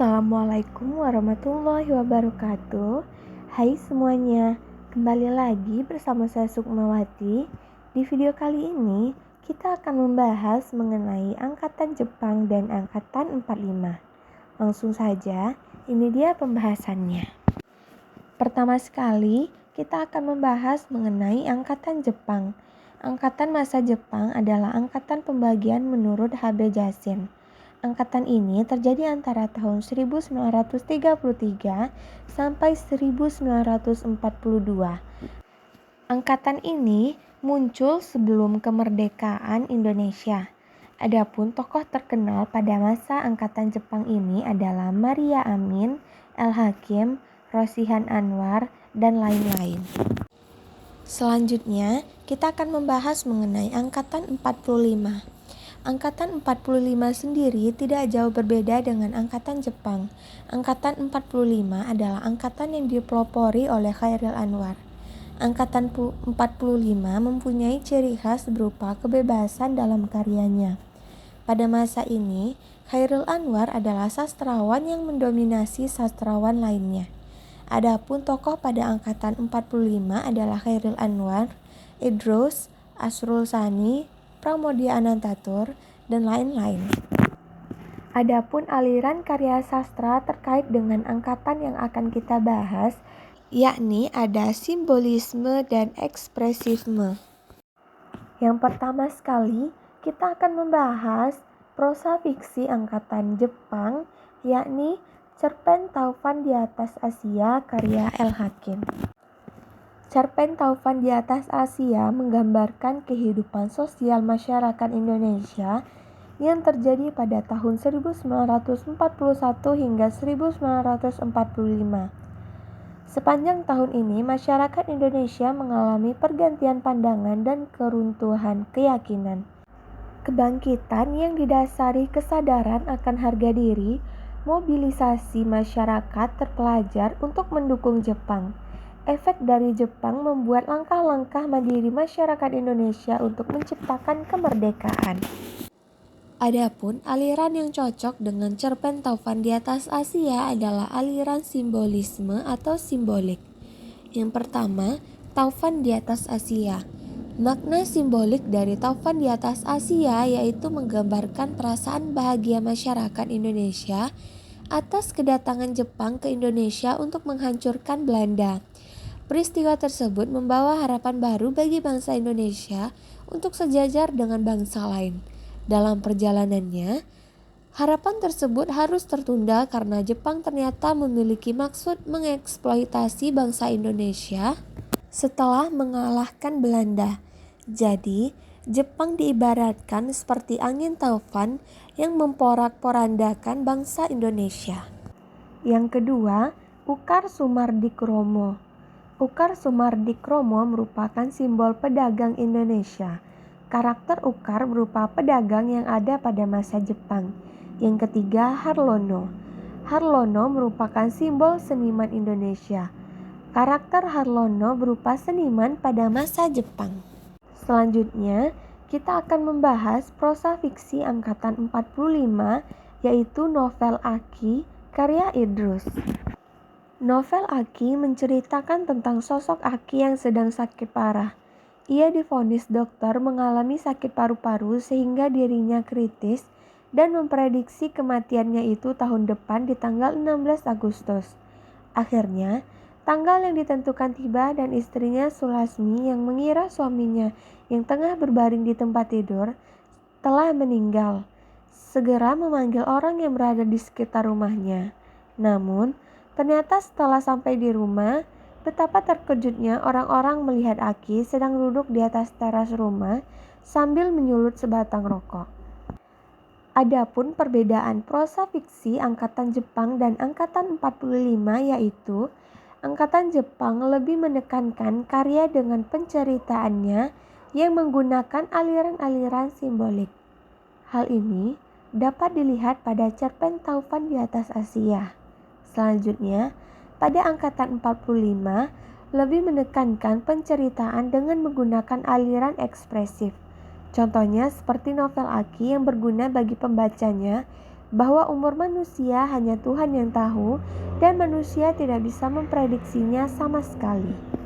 Assalamualaikum warahmatullahi wabarakatuh. Hai semuanya, kembali lagi bersama saya Sukmawati. Di video kali ini kita akan membahas mengenai Angkatan Jepang dan Angkatan 45. Langsung saja, ini dia pembahasannya. Pertama sekali, kita akan membahas mengenai Angkatan Jepang. Angkatan masa Jepang adalah angkatan pembagian menurut H.B. Jasin. Angkatan ini terjadi antara tahun 1933 sampai 1942. Angkatan ini muncul sebelum kemerdekaan Indonesia. Adapun tokoh terkenal pada masa Angkatan Jepang ini adalah Maria Amin, El Hakim, Rosihan Anwar, dan lain-lain. Selanjutnya, kita akan membahas mengenai Angkatan 45. Angkatan 45 sendiri tidak jauh berbeda dengan Angkatan Jepang. Angkatan 45 adalah angkatan yang dipelopori oleh Chairil Anwar. Angkatan 45 mempunyai ciri khas berupa kebebasan dalam karyanya. Pada masa ini, Chairil Anwar adalah sastrawan yang mendominasi sastrawan lainnya. Adapun tokoh pada Angkatan 45 adalah Chairil Anwar, Idrus, Asrul Sani, Pramoedya Anantatur, dan lain-lain. Adapun aliran karya sastra terkait dengan angkatan yang akan kita bahas, yakni ada simbolisme dan ekspresisme. Yang pertama sekali, kita akan membahas prosa fiksi angkatan Jepang, yakni Cerpen Taufan di Atas Asia karya El Hakim. Cerpen Taufan di Atas Asia menggambarkan kehidupan sosial masyarakat Indonesia yang terjadi pada tahun 1941 hingga 1945. Sepanjang tahun ini, masyarakat Indonesia mengalami pergantian pandangan dan keruntuhan keyakinan. Kebangkitan yang didasari kesadaran akan harga diri, mobilisasi masyarakat terpelajar untuk mendukung Jepang. Efek dari Jepang membuat langkah-langkah mandiri masyarakat Indonesia untuk menciptakan kemerdekaan. Adapun aliran yang cocok dengan cerpen Taufan di Atas Asia adalah aliran simbolisme atau simbolik. Yang pertama, Taufan di Atas Asia. Makna simbolik dari Taufan di Atas Asia yaitu menggambarkan perasaan bahagia masyarakat Indonesia atas kedatangan Jepang ke Indonesia untuk menghancurkan Belanda. Peristiwa tersebut membawa harapan baru bagi bangsa Indonesia untuk sejajar dengan bangsa lain. Dalam perjalanannya, harapan tersebut harus tertunda karena Jepang ternyata memiliki maksud mengeksploitasi bangsa Indonesia setelah mengalahkan Belanda. Jadi, Jepang diibaratkan seperti angin taufan yang memporak-porandakan bangsa Indonesia. Yang kedua, Ukar Sumardikromo. Ukar Sumardikromo merupakan simbol pedagang Indonesia. Karakter Ukar berupa pedagang yang ada pada masa Jepang. Yang ketiga, Harlono. Harlono merupakan simbol seniman Indonesia. Karakter Harlono berupa seniman pada masa Jepang. Selanjutnya, kita akan membahas prosa fiksi angkatan 45, yaitu novel Aki karya Idrus. Novel Aki menceritakan tentang sosok Aki yang sedang sakit parah. Ia divonis dokter mengalami sakit paru-paru sehingga dirinya kritis dan memprediksi kematiannya itu tahun depan di tanggal 16 Agustus. Akhirnya, tanggal yang ditentukan tiba dan istrinya Sulasmi yang mengira suaminya yang tengah berbaring di tempat tidur telah meninggal. Segera memanggil orang yang berada di sekitar rumahnya. Namun, ternyata setelah sampai di rumah, betapa terkejutnya orang-orang melihat Aki sedang duduk di atas teras rumah sambil menyulut sebatang rokok. Adapun perbedaan prosa fiksi angkatan Jepang dan angkatan 45 yaitu angkatan Jepang lebih menekankan karya dengan penceritaannya yang menggunakan aliran-aliran simbolik. Hal ini dapat dilihat pada cerpen Taufan di Atas Asia. Selanjutnya, pada angkatan 45 lebih menekankan penceritaan dengan menggunakan aliran ekspresif. Contohnya seperti novel Aki yang berguna bagi pembacanya bahwa umur manusia hanya Tuhan yang tahu dan manusia tidak bisa memprediksinya sama sekali.